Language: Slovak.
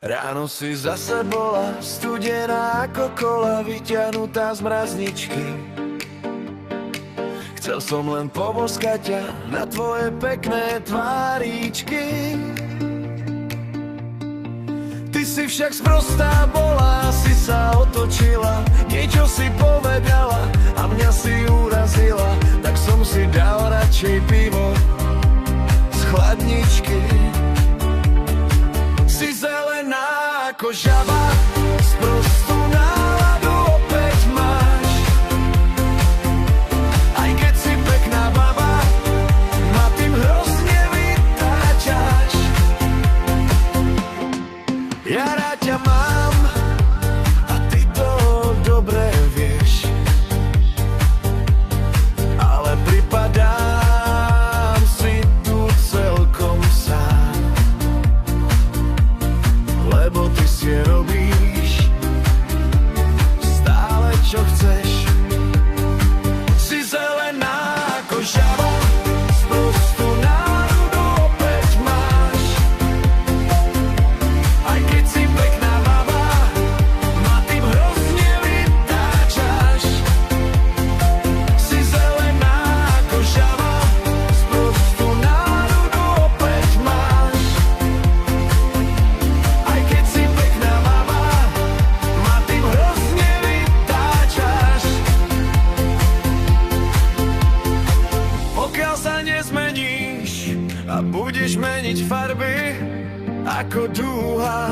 Ráno si zase bola studená ako kola vyťahnutá z mrazničky. Chcel som len poboskať ťa na tvoje pekné tváričky. Ty si však sprostá bola, si sa otočila, niečo si povedala a mňa si urazila. Tak som si dal radšej pivo z chladničky. Si zelená ako žaba, sprostú náladu opäť máš. Aj keď si pekná baba, ma tým hrozne vytáčaš. Ja rád ťa mám a ty to dobre vieš, ale pripadám si tu celkom sám, lebo ty si robíš stále čo chceš. Si zelená ako žaba, sprostú náladu opäť máš. Aj keď si pekná baba, ma tým hrozne vytáčaš. Si zelená ako žaba, sprostú náladu opäť máš. Aj keď si pekná baba, ma tým hrozne vytáčaš. Pokiaľ sa nezmeníš a budeš meniť farby ako dúha,